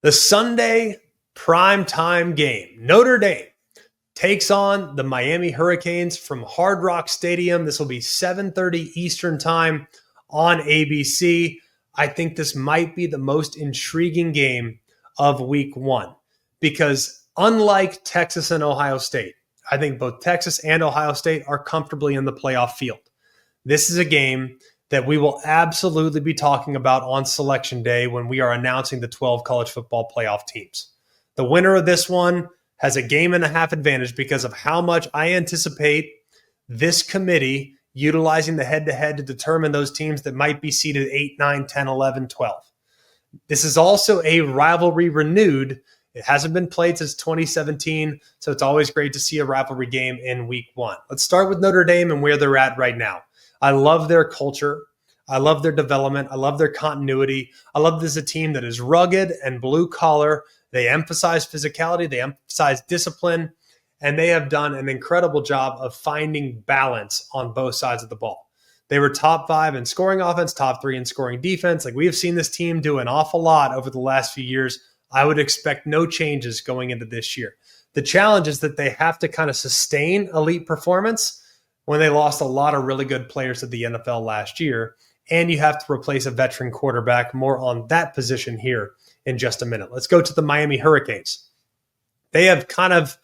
The Sunday primetime game. Notre Dame takes on the Miami Hurricanes from Hard Rock Stadium. This will be 7:30 Eastern time on ABC. I think this might be the most intriguing game of week one because unlike Texas and Ohio State, I think both Texas and Ohio State are comfortably in the playoff field. This is a game that we will absolutely be talking about on Selection Day when we are announcing the 12 college football playoff teams. The winner of this one has a game and a half advantage because of how much I anticipate this committee utilizing the head-to-head to determine those teams that might be seeded 8, 9, 10, 11, 12. This is also a rivalry renewed. It hasn't been played since 2017, so it's always great to see a rivalry game in week one. Let's start with Notre Dame and where they're at right now. I love their culture. I love their development. I love their continuity. I love this is a team that is rugged and blue collar. They emphasize physicality. They emphasize discipline. And they have done an incredible job of finding balance on both sides of the ball. They were top 5 in scoring offense, top 3 in scoring defense. Like we have seen this team do an awful lot over the last few years. I would expect no changes going into this year. The challenge is that they have to kind of sustain elite performance when they lost a lot of really good players to the NFL last year. And you have to replace a veteran quarterback. More on that position here in just a minute. Let's go to the Miami Hurricanes. They have kind of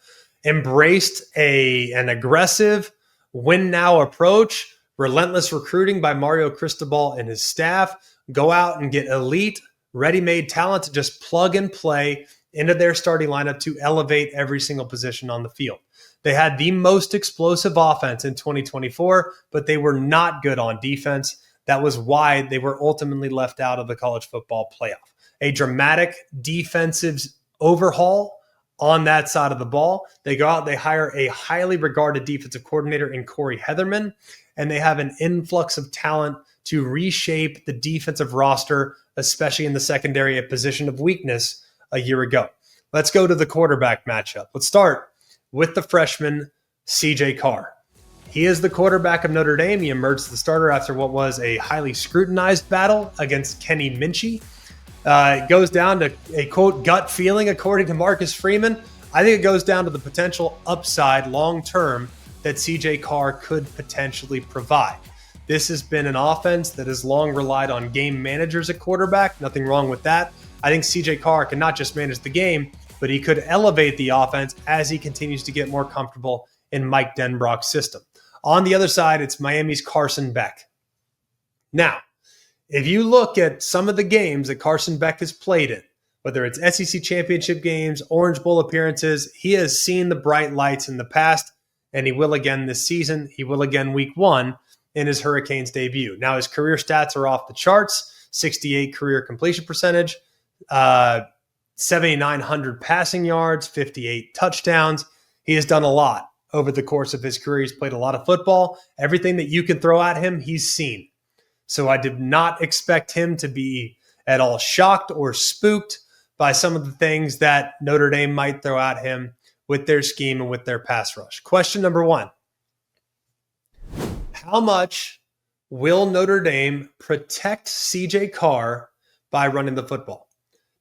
embraced an aggressive win-now approach, relentless recruiting by Mario Cristobal and his staff. Go out and get elite, ready-made talent to just plug and play into their starting lineup to elevate every single position on the field. They had the most explosive offense in 2024, but they were not good on defense. That was why they were ultimately left out of the college football playoff. A dramatic defensive overhaul on that side of the ball. They go out, they hire a highly regarded defensive coordinator in Corey Heatherman, and they have an influx of talent to reshape the defensive roster, especially in the secondary, a position of weakness a year ago. Let's go to the quarterback matchup. Let's start with the freshman, C.J. Carr. He is the quarterback of Notre Dame. He emerged as the starter after what was a highly scrutinized battle against Kenny Minchey. It goes down to a, quote, gut feeling, according to Marcus Freeman. I think it goes down to the potential upside long-term that C.J. Carr could potentially provide. This has been an offense that has long relied on game managers at quarterback. Nothing wrong with that. I think C.J. Carr can not just manage the game, but he could elevate the offense as he continues to get more comfortable in Mike Denbrock's system. On the other side, it's Miami's Carson Beck. Now, if you look at some of the games that Carson Beck has played in, whether it's SEC championship games, Orange Bowl appearances, he has seen the bright lights in the past, and he will again this season. He will again week one in his Hurricanes debut. Now, his career stats are off the charts, 68 career completion percentage, 7,900 passing yards, 58 touchdowns. He has done a lot over the course of his career. He's played a lot of football. Everything that you can throw at him, he's seen. So I did not expect him to be at all shocked or spooked by some of the things that Notre Dame might throw at him with their scheme and with their pass rush. Question number 1. How much will Notre Dame protect C.J. Carr by running the football?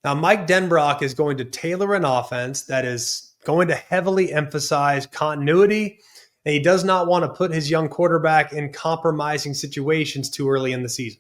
Now, Mike Denbrock is going to tailor an offense that is going to heavily emphasize continuity, and he does not want to put his young quarterback in compromising situations too early in the season.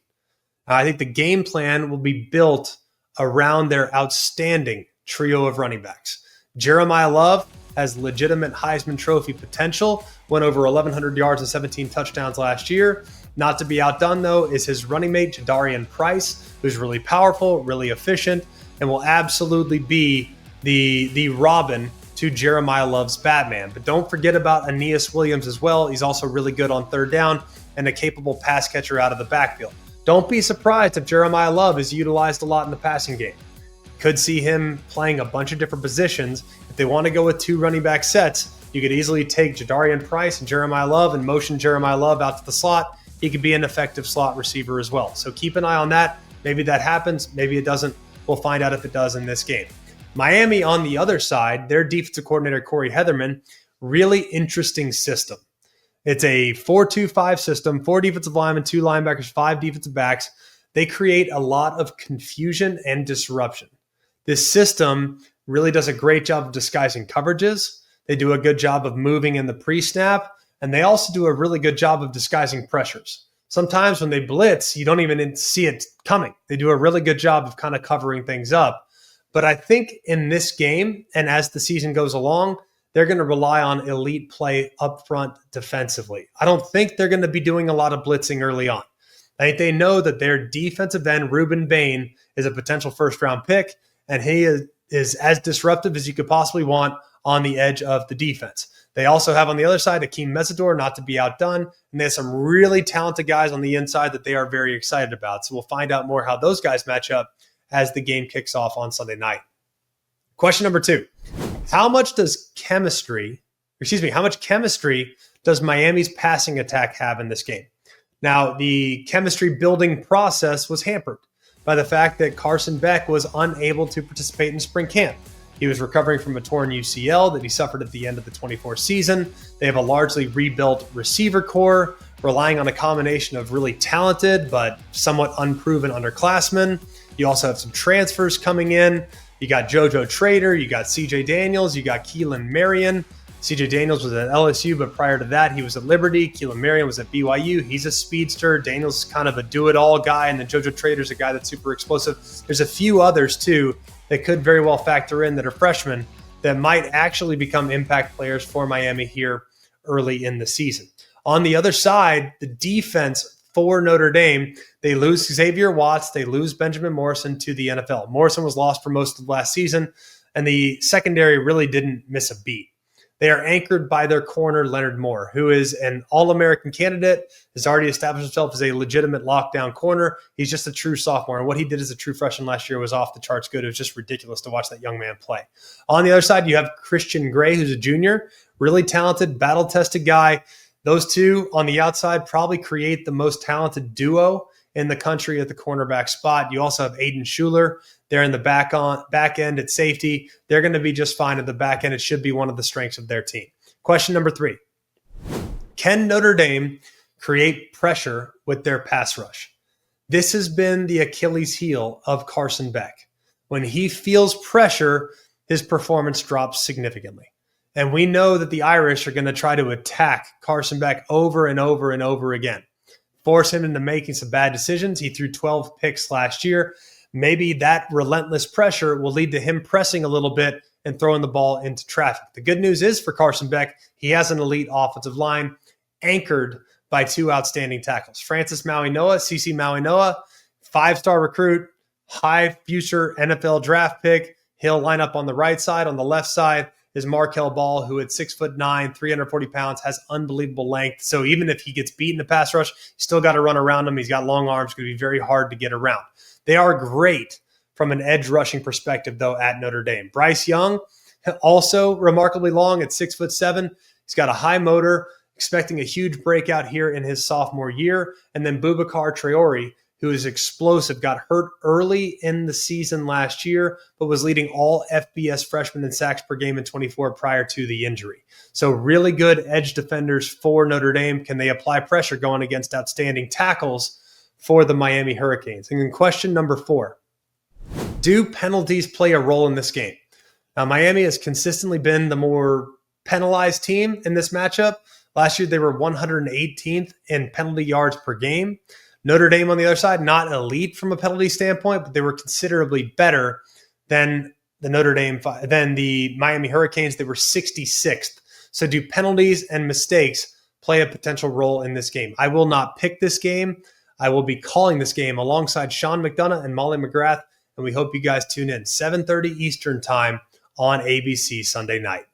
I think the game plan will be built around their outstanding trio of running backs. Jeremiah Love has legitimate Heisman Trophy potential, went over 1,100 yards and 17 touchdowns last year. Not to be outdone, though, is his running mate, Jadarian Price, who's really powerful, really efficient, and will absolutely be the Robin to Jeremiah Love's Batman. But don't forget about Aeneas Williams as well. He's also really good on third down and a capable pass catcher out of the backfield. Don't be surprised if Jeremiah Love is utilized a lot in the passing game. Could see him playing a bunch of different positions. If they want to go with 2 running back sets, you could easily take Jadarian Price and Jeremiah Love and motion Jeremiah Love out to the slot. He could be an effective slot receiver as well. So keep an eye on that. Maybe that happens. Maybe it doesn't. We'll find out if it does in this game. Miami, on the other side, their defensive coordinator, Corey Heatherman, really interesting system. It's a 4-2-5 system, 4 defensive linemen, 2 linebackers, 5 defensive backs. They create a lot of confusion and disruption. This system really does a great job of disguising coverages. They do a good job of moving in the pre-snap, and they also do a really good job of disguising pressures. Sometimes when they blitz, you don't even see it coming. They do a really good job of kind of covering things up. But I think in this game, and as the season goes along, they're going to rely on elite play up front defensively. I don't think they're going to be doing a lot of blitzing early on. I think they know that their defensive end, Ruben Bain, is a potential first-round pick, and he is as disruptive as you could possibly want on the edge of the defense. They also have on the other side Akeem Mesidor, not to be outdone, and they have some really talented guys on the inside that they are very excited about. So we'll find out more how those guys match up as the game kicks off on Sunday night. Question number 2. How much chemistry does Miami's passing attack have in this game? Now, the chemistry building process was hampered by the fact that Carson Beck was unable to participate in spring camp. He was recovering from a torn UCL that he suffered at the end of the 24 season. They have a largely rebuilt receiver core, relying on a combination of really talented but somewhat unproven underclassmen. You also have some transfers coming in. You got JoJo Trader, you got CJ Daniels, you got Keelan Marion. CJ Daniels was at LSU, but prior to that, he was at Liberty. Keelan Marion was at BYU. He's a speedster. Daniels is kind of a do-it-all guy, and then JoJo Trader's a guy that's super explosive. There's a few others, too, that could very well factor in that are freshmen that might actually become impact players for Miami here early in the season. On the other side, the defense for Notre Dame, they lose Xavier Watts, they lose Benjamin Morrison to the NFL. Morrison was lost for most of last season, and the secondary really didn't miss a beat. They are anchored by their corner, Leonard Moore, who is an All-American candidate, has already established himself as a legitimate lockdown corner. He's just a true sophomore. And what he did as a true freshman last year was off the charts good. It was just ridiculous to watch that young man play. On the other side, you have Christian Gray, who's a junior, really talented, battle-tested guy. Those two on the outside probably create the most talented duo in the country at the cornerback spot. You also have Aiden Schuler. They're in the back end at safety. They're going to be just fine at the back end. It should be one of the strengths of their team. Question number 3. Can Notre Dame create pressure with their pass rush? This has been the Achilles heel of Carson Beck. When he feels pressure, his performance drops significantly. And we know that the Irish are going to try to attack Carson Beck over and over and over again. Force him into making some bad decisions. He threw 12 picks last year. Maybe that relentless pressure will lead to him pressing a little bit and throwing the ball into traffic. The good news is for Carson Beck, he has an elite offensive line anchored by 2 outstanding tackles. Francis Maui-Noah, CC Maui-Noah, 5-star recruit, high future NFL draft pick. He'll line up on the right side. On the left side is Markel Ball, who at 6'9", 340 pounds, has unbelievable length. So even if he gets beat in the pass rush, he's still got to run around him. He's got long arms. It's going to be very hard to get around. They are great from an edge rushing perspective, though, at Notre Dame. Bryce Young, also remarkably long at 6'7". He's got a high motor, expecting a huge breakout here in his sophomore year. And then Boubacar Traore, who is explosive, got hurt early in the season last year, but was leading all FBS freshmen in sacks per game in 24 prior to the injury. So really good edge defenders for Notre Dame. Can they apply pressure going against outstanding tackles for the Miami Hurricanes? And then question number 4, do penalties play a role in this game? Now, Miami has consistently been the more penalized team in this matchup. Last year, they were 118th in penalty yards per game. Notre Dame on the other side, not elite from a penalty standpoint, but they were considerably better than the Miami Hurricanes. They were 66th. So do penalties and mistakes play a potential role in this game? I will not pick this game. I will be calling this game alongside Sean McDonough and Molly McGrath, and we hope you guys tune in 7:30 Eastern time on ABC Sunday night.